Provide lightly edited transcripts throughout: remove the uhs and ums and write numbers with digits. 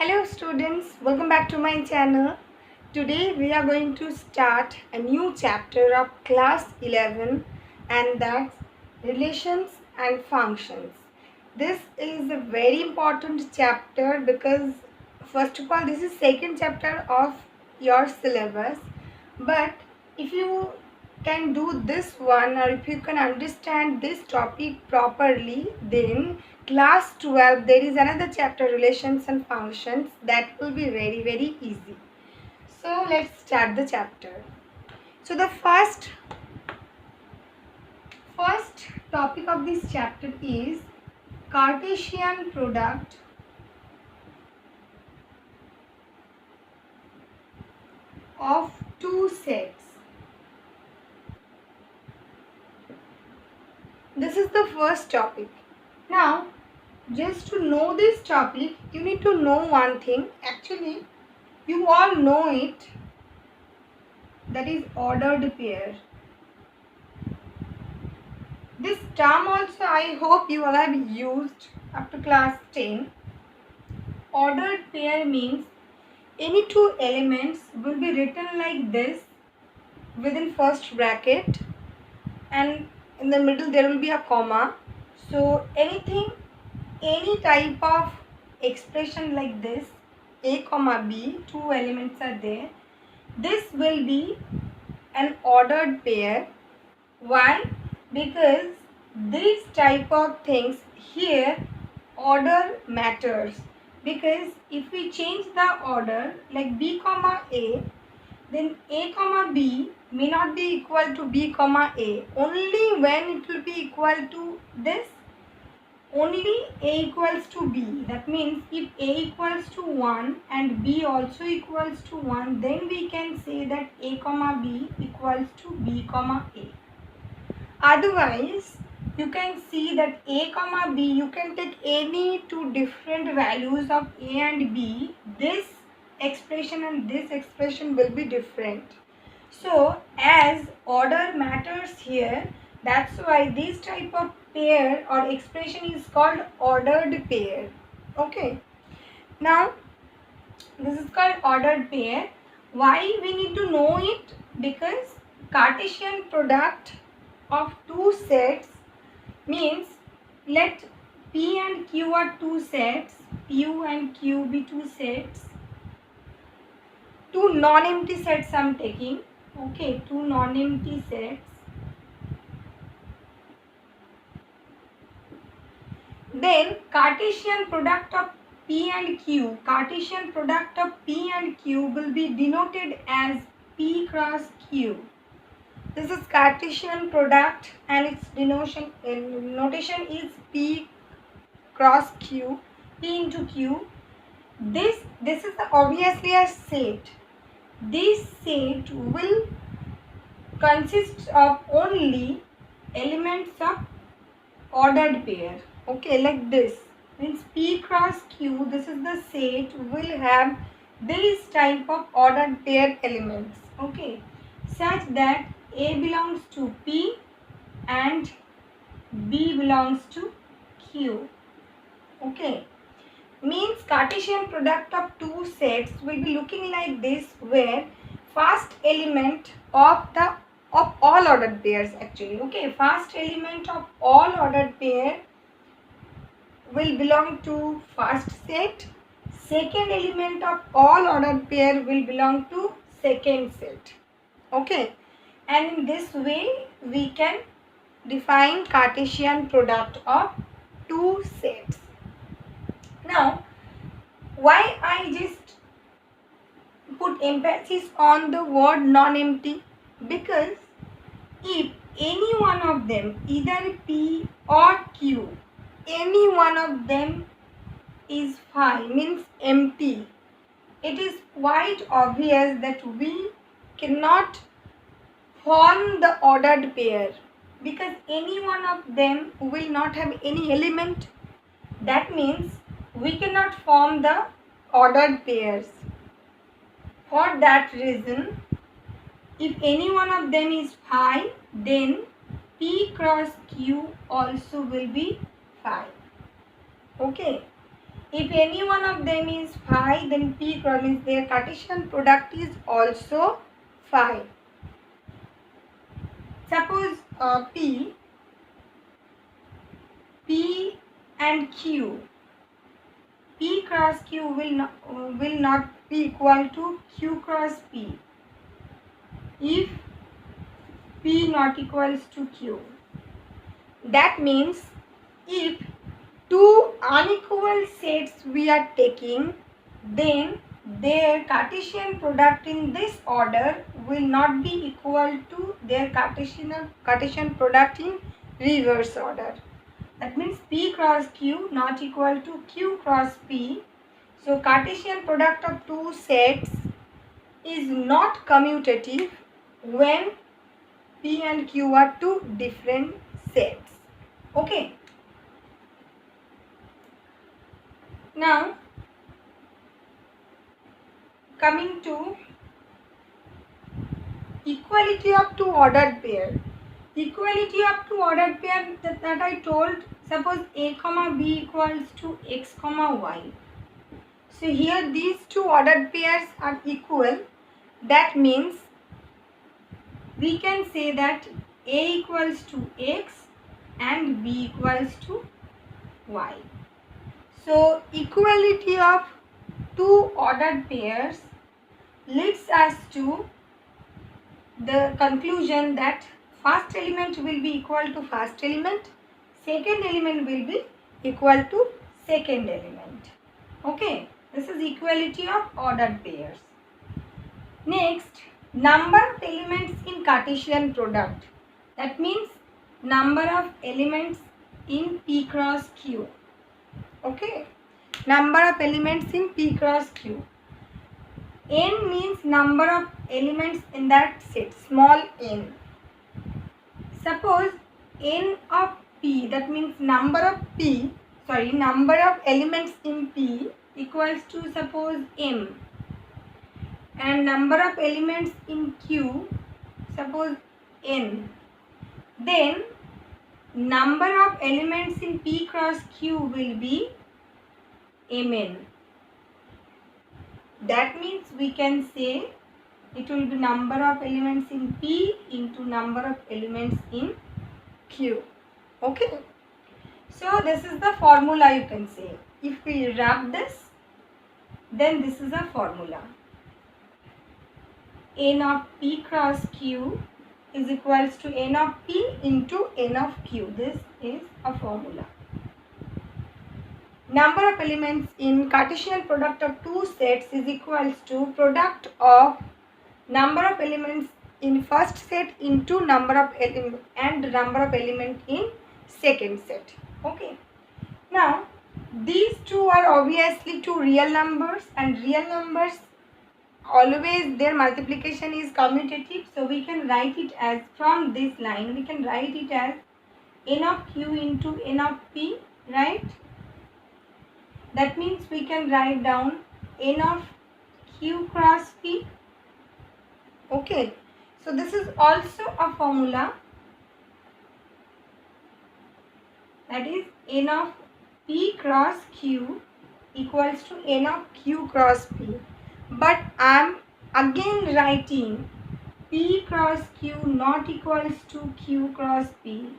Hello students, welcome back to my channel. Today we are going to start a new chapter of class 11 and that's relations and functions. This is a very important chapter because first of all this is second chapter of your syllabus, but if you can do this one or if you can understand this topic properly, then class 12 there is another chapter, relations and functions, that will be very easy. So let's start the chapter. So the first topic of this chapter is Cartesian product of two sets. This is the first topic. Now, just to know this topic, you need to know one thing. Actually, you all know it. That is ordered pair. This term also I hope you all have used up to class 10. Ordered pair means any two elements will be written like this within first bracket and in the middle there will be a comma. So any type of expression like this, a comma b, two elements are there, this will be an ordered pair. Why? Because these type of things here, order matters, because if we change the order like b comma a, then a comma b may not be equal to b comma a. Only when it will be equal to this, only a equals to b. That means if a equals to 1 and b also equals to 1, then we can say that a comma b equals to b comma a. Otherwise, you can see that a comma b, you can take any two different values of a and b. This expression and this expression will be different. So, as order matters here, that's why this type of pair or expression is called ordered pair. Okay. Now, this is called ordered pair. Why we need to know it? Because Cartesian product of two sets means, let P and Q are two sets, Q and Q be two sets, two non-empty sets I am taking. Okay, two non-empty sets. Then Cartesian product of P and Q, Cartesian product of P and Q will be denoted as P cross Q. This is Cartesian product and its notation is P cross Q, P into Q. This is obviously a set. This set will consist of only elements of ordered pair. Okay, like this. Means P cross Q, this is the set, will have this type of ordered pair elements. Okay, such that A belongs to P and B belongs to Q. Okay, means Cartesian product of two sets will be looking like this, where first element of all ordered pairs actually. Okay, first element of all ordered pair will belong to first set. Second element of all ordered pair will belong to second set. Okay, and in this way we can define Cartesian product of two sets. Now, why I just put emphasis on the word non-empty? Because if any one of them, either P or Q, any one of them is phi, means empty, it is quite obvious that we cannot form the ordered pair, because any one of them will not have any element. That means we cannot form the ordered pairs. For that reason, if any one of them is phi, then P cross Q also will be phi. Okay. If any one of them is phi, then P cross means their Cartesian product is also phi. Suppose P and Q. P cross Q will not be equal to Q cross P if P not equals to Q. That means if two unequal sets we are taking, then their Cartesian product in this order will not be equal to their Cartesian product in reverse order. That means P cross Q not equal to Q cross P. So Cartesian product of two sets is not commutative when P and Q are two different sets. Okay. Now coming to equality of two ordered pair. Equality of two ordered pair that I told, suppose A comma B equals to X comma Y. So here these two ordered pairs are equal. That means we can say that A equals to X and B equals to Y. So equality of two ordered pairs leads us to the conclusion that first element will be equal to first element, second element will be equal to second element. Okay, this is equality of ordered pairs. Next, number of elements in Cartesian product. That means number of elements in P cross Q. Okay, number of elements in P cross Q. N means number of elements in that set, small n. Suppose n of P, that means number of elements in P equals to suppose m, and number of elements in Q suppose n. Then number of elements in P cross Q will be mn. That means we can say it will be number of elements in P into number of elements in Q. Okay. So this is the formula you can say. If we wrap this, then this is a formula. N of P cross Q is equals to N of P into N of Q. This is a formula. Number of elements in Cartesian product of two sets is equals to product of number of elements in first set into number of element in second set. Okay. Now these two are obviously two real numbers, and real numbers always their multiplication is commutative. So we can write it as, from this line we can write it as N of Q into N of P, right? That means we can write down N of Q cross P. Okay, so this is also a formula, that is N of P cross Q equals to N of Q cross P. But I am again writing P cross Q not equals to Q cross P.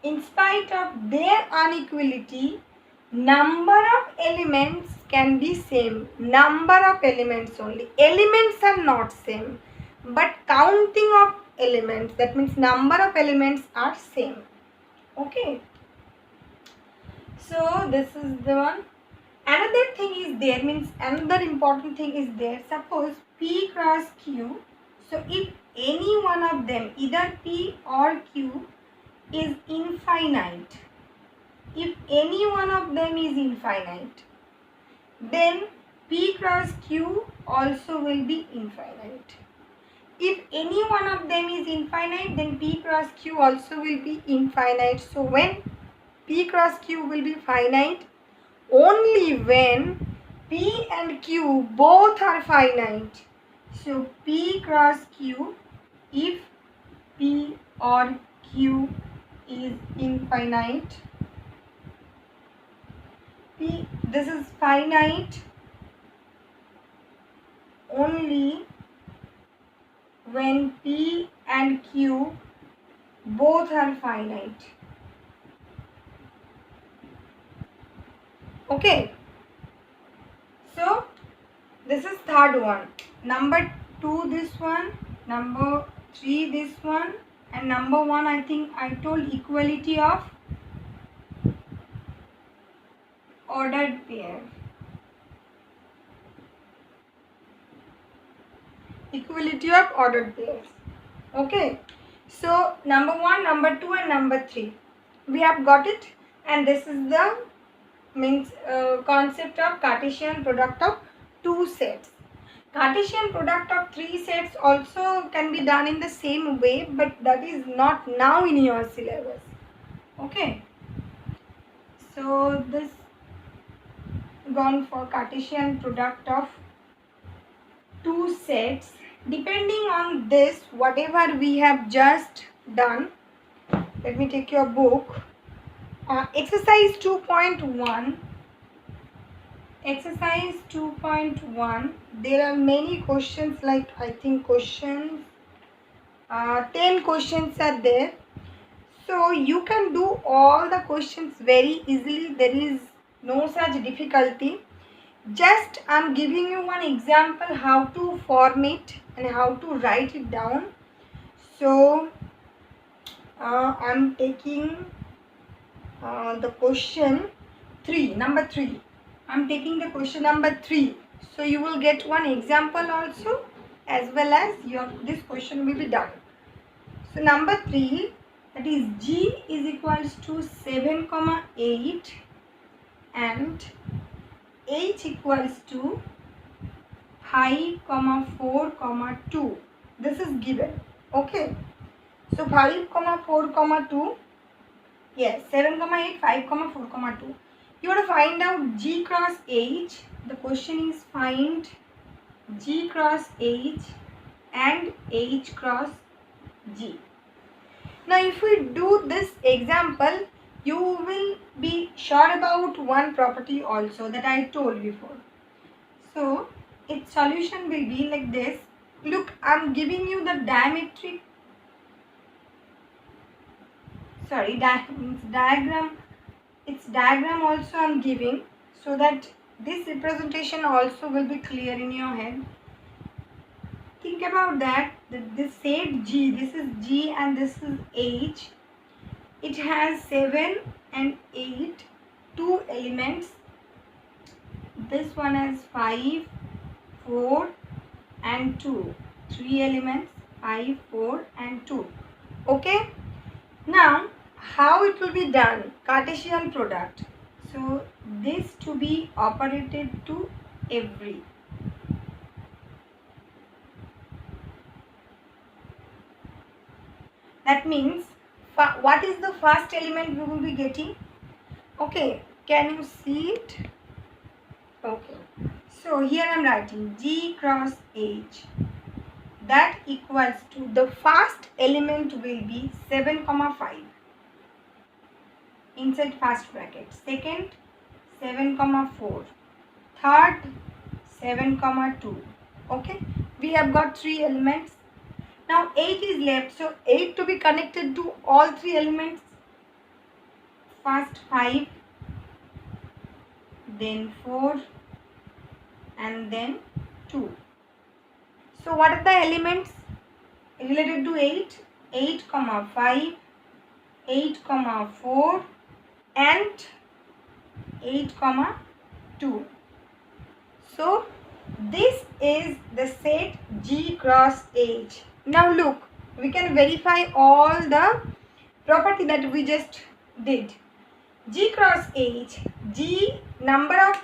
In spite of their inequality, number of elements can be same. Number of elements only. Elements are not same, but counting of elements, that means number of elements are same. Okay. So this is the one. Another thing is there, means another important thing is there. Suppose P cross Q. So if any one of them, either P or Q, is infinite, if any one of them is infinite, then P cross Q also will be infinite. If any one of them is infinite, then P cross Q also will be infinite. So when P cross Q will be finite, only when P and Q both are finite. So P cross Q, if P or Q is infinite, P, this is finite only when P and Q both are finite. Okay, so this is third one. Number 2 this one, number 3 this one, and number 1 I think I told equality of ordered pair. Equality of ordered pairs. Okay, so number 1, number 2 and number 3 we have got it, and this is the concept of Cartesian product of two sets. Cartesian product of three sets also can be done in the same way, but that is not now in your syllabus. Okay, so this gone for Cartesian product of two sets. Depending on this, whatever we have just done, let me take your book. Exercise 2.1. Exercise 2.1. There are many questions, like I think questions, 10 questions are there. So you can do all the questions very easily. There is no such difficulty. Just I am giving you one example how to form it and how to write it down. So I am taking the question 3, number 3. I am taking the question number 3. So you will get one example also, as well as this question will be done. So number 3, that is G is equals to 7, 8 and H equals to 5, 4, 2. This is given. Okay. So 5, 4, 2. Yes, 7, 8, 5, 4, 2. You want to find out G cross H. The question is find G cross H and H cross G. Now if we do this example, you will be sure about one property also that I told before. So its solution will be like this. Look, I am giving you the diagram. Its diagram also I am giving, so that this representation also will be clear in your head. Think about that. This set G, this is G and this is H. It has 7 and 8, 2 elements. This one has 5, 4 and 2. 3 elements, 5, 4 and 2. Okay. Now, how it will be done? Cartesian product. So, this to be operated to every. That means, what is the first element we will be getting? Okay, can you see it? Okay. So, here I am writing G cross H. That equals to, the first element will be 7, 5 inside first bracket. Second, 7, 4. Third, 7, 2. Okay. We have got 3 elements. Now 8 is left. So 8 to be connected to all 3 elements. First 5, then 4 and then 2. So what are the elements related to 8? 8, 5, 8, 4 and 8, 2. So this is the set G cross H. Now look, we can verify all the property that we just did. G cross H, number of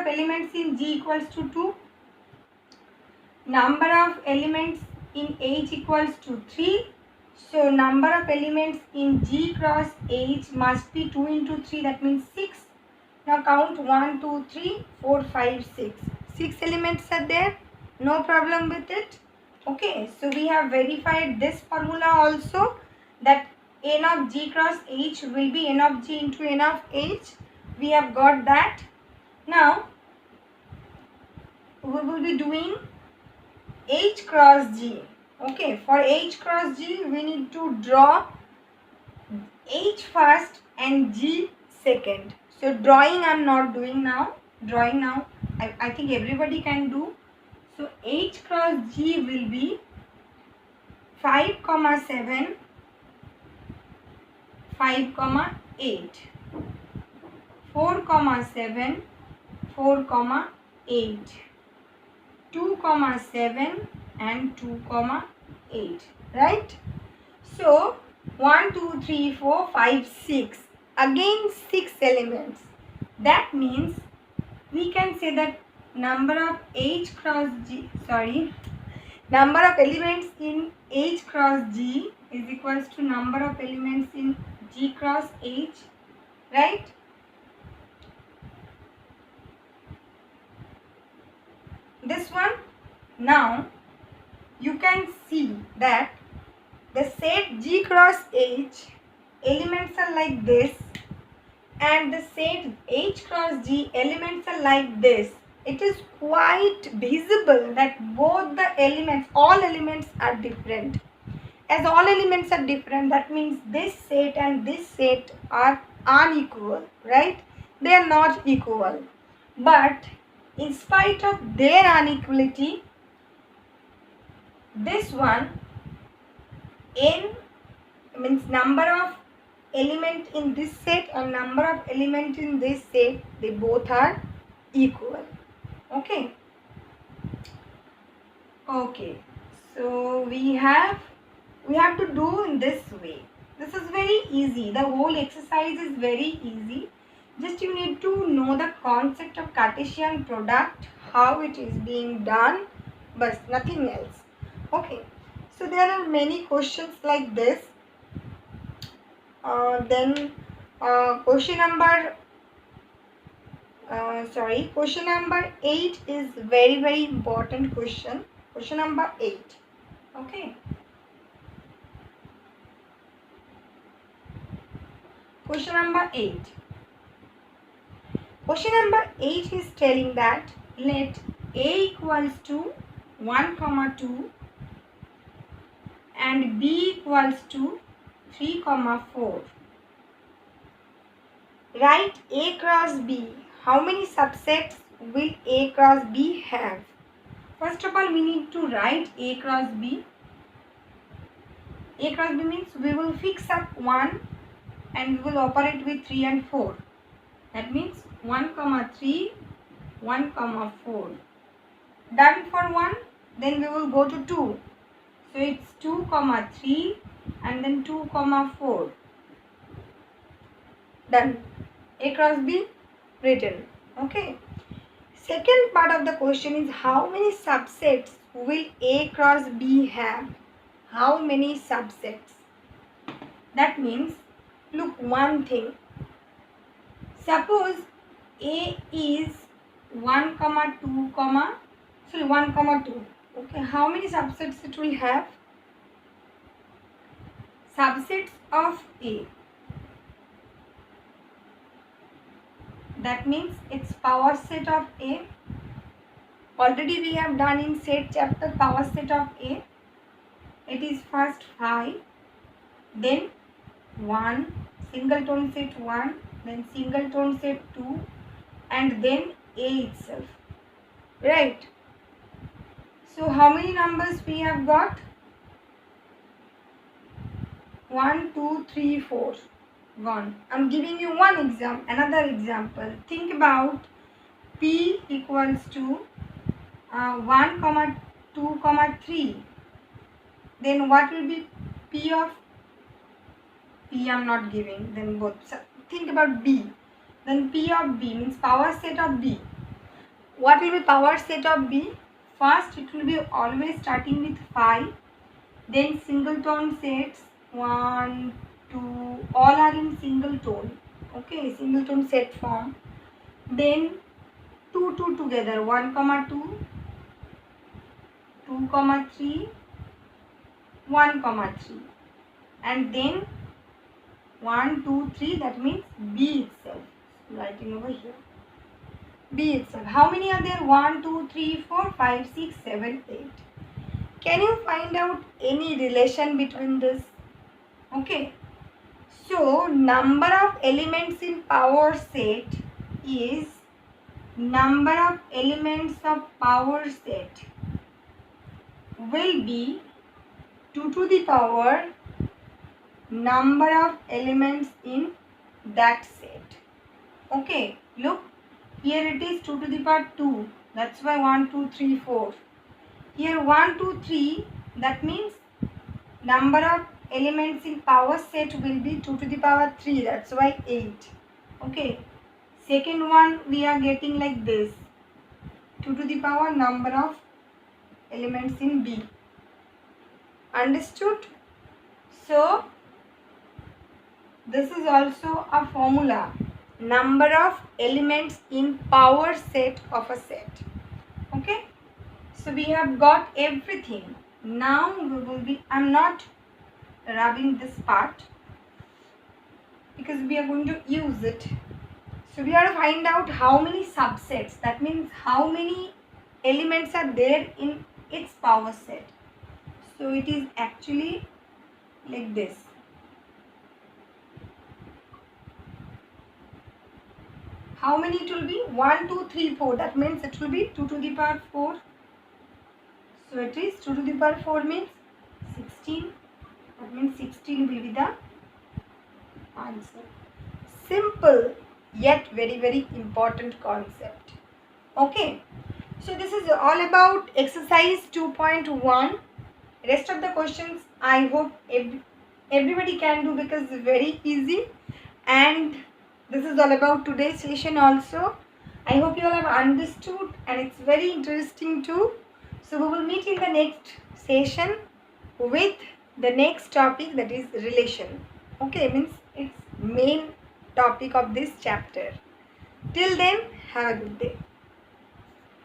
elements in G equals to 2. Number of elements in H equals to 3. So number of elements in G cross H must be 2 into 3, that means 6. Now count 1, 2, 3, 4, 5, 6. 6 elements are there. No problem with it. Okay, so we have verified this formula also, that n of g cross h will be n of g into n of h. We have got that. Now we will be doing h cross g. Okay, for h cross g we need to draw h first and g second. So drawing I am not doing now. Drawing now I think everybody can do. So h cross g will be 5, 7, 5, 8, 4, 7, 4, 8, 2, 7 and 2, 8, right? So 1, 2, 3, 4, 5, 6. Again 6 elements. That means we can say that number of h cross g, number of elements in h cross g is equals to number of elements in g cross h, right? This one. Now you can see that the set g cross h elements are like this and the set h cross g elements are like this. It is quite visible that both the elements, all elements are different. As all elements are different, that means this set and this set are unequal, right? They are not equal. But in spite of their inequality, this one, n means number of element in this set and number of element in this set, they both are equal. Okay. Okay. So we have to do in this way. This is very easy. The whole exercise is very easy. Just you need to know the concept of Cartesian product, how it is being done, but nothing else. Okay. So there are many questions like this. Question number 8 is very important question. Question number 8. Okay. Question number 8. Question number 8 is telling that let a equals to 1, 2 and b equals to 3, 4. Write a cross b. How many subsets will a cross b have? First of all, we need to write a cross b. A cross b means we will fix up 1 and we will operate with 3 and 4. That means 1, 3, 1, 4. Done for 1, then we will go to 2. So it's 2, 3 and then 2, 4. Done. A cross b written. Okay. Second part of the question is how many subsets will a cross b have? How many subsets? That means, look, one thing. Suppose a is 1, 2, 1, 2. Okay, how many subsets it will have? Subsets of a. That means its power set of a. Already we have done in set chapter power set of a. It is first 5, then 1, singleton set 1, then singleton set 2 and then a itself. Right. So how many numbers we have got? 1, 2, 3, 4. 1. I'm giving you another example. Think about p equals to 1, 2, 3. Then what will be p of p? I'm not giving. Then both. So think about b. Then p of b means power set of b. What will be power set of b? First, it will be always starting with 5. Then singleton sets 1, 2, all are in singleton. Okay, singleton set form. Then 2 together, 1, 2, 2, 3, 1, 3. And then 1, 2, 3, that means B itself. Writing over here. B itself. How many are there? 1, 2, 3, 4, 5, 6, 7, 8. Can you find out any relation between this? Okay. So, number of elements in power set is number of elements of power set will be 2 to the power number of elements in that set. Okay, look, here it is 2 to the power 2. That's why 1, 2, 3, 4. Here 1, 2, 3. That means number of elements in power set will be 2 to the power 3. That's why 8. Okay. Second one we are getting like this. 2 to the power number of elements in B. Understood? So, this is also a formula. Number of elements in power set of a set. Okay? So, we have got everything. Now, I'm not rubbing this part because we are going to use it. So, we have to find out how many subsets. That means how many elements are there in its power set. So, it is actually like this. How many it will be? 1, 2, 3, 4. That means it will be 2 to the power 4. So it is 2 to the power 4 means 16. That means 16 will be the answer. Simple yet very very important concept. Okay. So this is all about exercise 2.1. Rest of the questions I hope everybody can do because it's very easy. And this is all about today's session also. I hope you all have understood and it's very interesting too. So we will meet in the next session with the next topic, that is relation. Okay, means it's main topic of this chapter. Till then, have a good day.